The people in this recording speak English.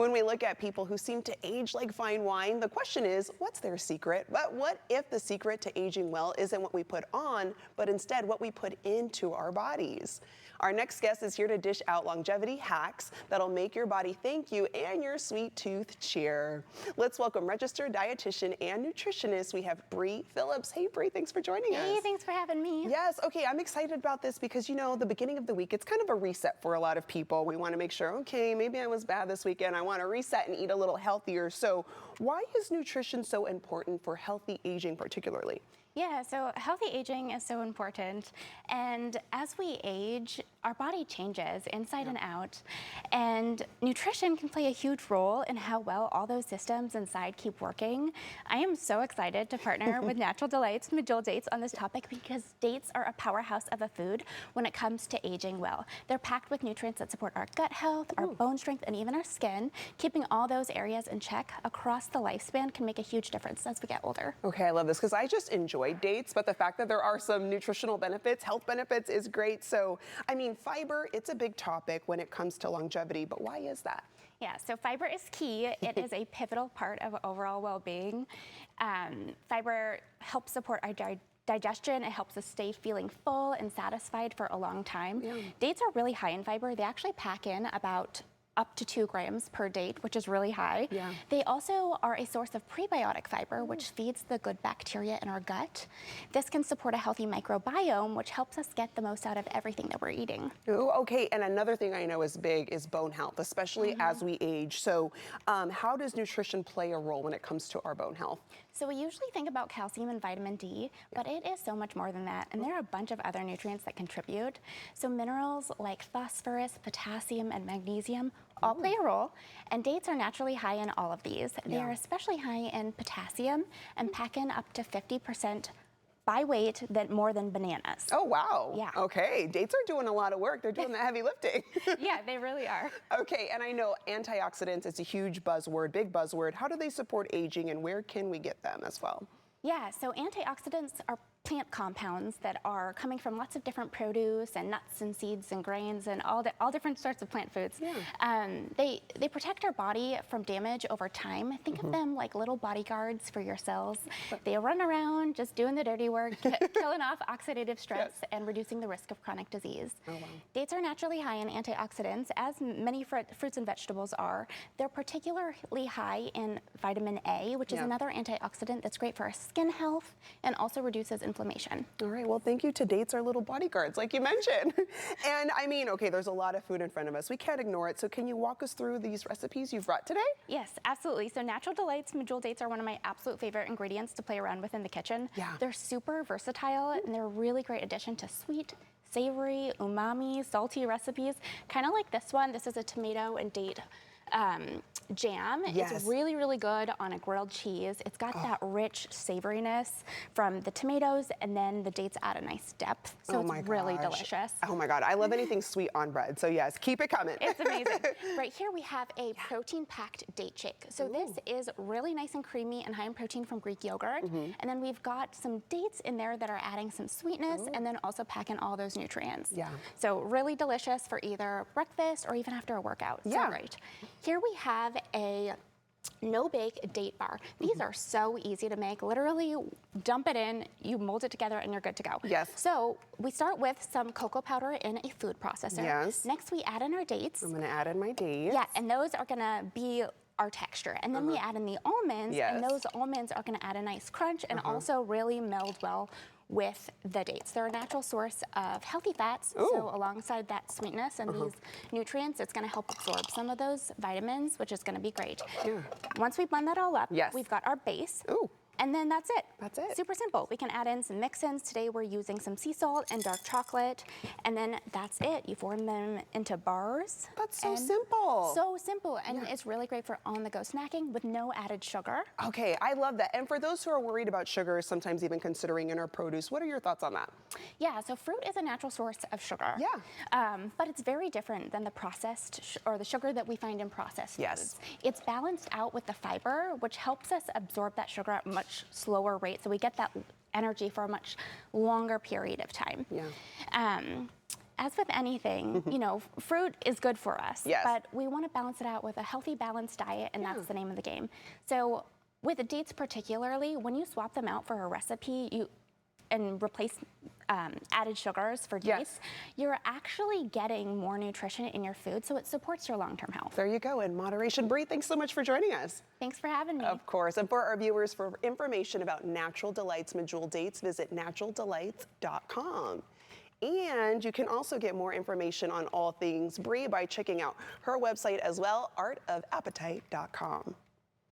When we look at people who seem to age like fine wine, the question is, what's their secret? But what if the secret to aging well isn't what we put on, but instead what we put into our bodies? Our next guest is here to dish out longevity hacks that'll make your body thank you and your sweet tooth cheer. Let's welcome registered dietitian and nutritionist. We have Bree Phillips. Hey, Bree, thanks for joining us. Hey, thanks for having me. Yes, okay, I'm excited about this because, you know, the beginning of the week, it's kind of a reset for a lot of people. We want to make sure, okay, maybe I was bad this weekend. I want to reset and eat a little healthier. So why is nutrition so important for healthy aging particularly? Yeah, so healthy aging is so important. And as we age, our body changes inside and out. And nutrition can play a huge role in how well all those systems inside keep working. I am so excited to partner with Natural Delights Medjool Dates on this topic because dates are a powerhouse of a food when it comes to aging well. They're packed with nutrients that support our gut health, our bone strength, and even our skin. Keeping all those areas in check across the lifespan can make a huge difference as we get older. Okay, I love this because I just enjoy dates, but the fact that there are some nutritional benefits, health benefits is great. So, I mean, fiber, it's a big topic when it comes to longevity, but why is that? Yeah, so fiber is key. It is a pivotal part of overall well-being. Fiber helps support our digestion. It helps us stay feeling full and satisfied for a long time. Yeah. Dates are really high in fiber. They actually pack in about up to 2 grams per date, which is really high. Yeah. They also are a source of prebiotic fiber, which feeds the good bacteria in our gut. This can support a healthy microbiome, which helps us get the most out of everything that we're eating. Ooh, okay, and another thing I know is big is bone health, especially as we age. So how does nutrition play a role when it comes to our bone health? So we usually think about calcium and vitamin D, but it is so much more than that. And there are a bunch of other nutrients that contribute. So minerals like phosphorus, potassium, and magnesium all play a role. And dates are naturally high in all of these. They are especially high in potassium and pack in up to 50% by weight more than bananas. Oh, wow. Yeah. Okay, dates are doing a lot of work. They're doing the heavy lifting. Yeah, they really are. Okay, and I know antioxidants, it's a huge buzzword, big buzzword. How do they support aging and where can we get them as well? Yeah, so antioxidants are plant compounds that are coming from lots of different produce and nuts and seeds and grains and all different sorts of plant foods. Yeah. They protect our body from damage over time. Think of them like little bodyguards for your cells. They run around just doing the dirty work, killing off oxidative stress and reducing the risk of chronic disease. Oh, wow. Dates are naturally high in antioxidants, as many fruits and vegetables are. They're particularly high in vitamin A, which is another antioxidant that's great for our skin health and also reduces inflammation. All right, well, thank you to dates, our little bodyguards, like you mentioned. And I mean, okay, there's a lot of food in front of us. We can't ignore it. So can you walk us through these recipes you've brought today? Yes, absolutely. So Natural Delights Medjool Dates are one of my absolute favorite ingredients to play around with in the kitchen. Yeah. They're super versatile and they're a really great addition to sweet, savory, umami, salty recipes. Kind of like this one. This is a tomato and date jam. Yes. It's really, really good on a grilled cheese. It's got that rich savoriness from the tomatoes, and then the dates add a nice depth. So it's really delicious. Oh my God, I love anything sweet on bread. So yes, keep it coming. It's amazing. Right here we have a protein-packed date shake. So this is really nice and creamy and high in protein from Greek yogurt. And then we've got some dates in there that are adding some sweetness and then also packing all those nutrients. Yeah. So really delicious for either breakfast or even after a workout. Yeah. So great. Here we have a no-bake date bar. These are so easy to make. Literally dump it in, you mold it together, and you're good to go. Yes. So we start with some cocoa powder in a food processor. Yes. Next, we add in our dates. I'm gonna add in my dates. Yeah, and those are gonna be our texture. And then we add in the almonds, and those almonds are gonna add a nice crunch and also really meld well with the dates. They're a natural source of healthy fats, so alongside that sweetness and these nutrients, it's gonna help absorb some of those vitamins, which is gonna be great. Yeah. Once we blend that all up, Yes. we've got our base. Ooh. And then that's it. That's it. Super simple. We can add in some mix-ins. Today we're using some sea salt and dark chocolate. And then that's it. You form them into bars. That's so simple. So simple. And it's really great for on-the-go snacking with no added sugar. Okay, I love that. And for those who are worried about sugar, sometimes even considering in our produce, what are your thoughts on that? Yeah, so fruit is a natural source of sugar. Yeah. But it's very different than the processed or the sugar that we find in processed Yes. foods. It's balanced out with the fiber, which helps us absorb that sugar at much slower rate, so we get that energy for a much longer period of time. Yeah. as with anything, you know, fruit is good for us, Yes. but we want to balance it out with a healthy, balanced diet, and that's the name of the game. So with the dates particularly, when you swap them out for a recipe, and replace added sugars for dates, Yes. you're actually getting more nutrition in your food, so it supports your long-term health. There you go, in moderation. Bree, thanks so much for joining us. Thanks for having me. Of course. And for our viewers, for information about Natural Delights Medjool dates, visit naturaldelights.com. And you can also get more information on all things Bree by checking out her website as well, artofappetite.com.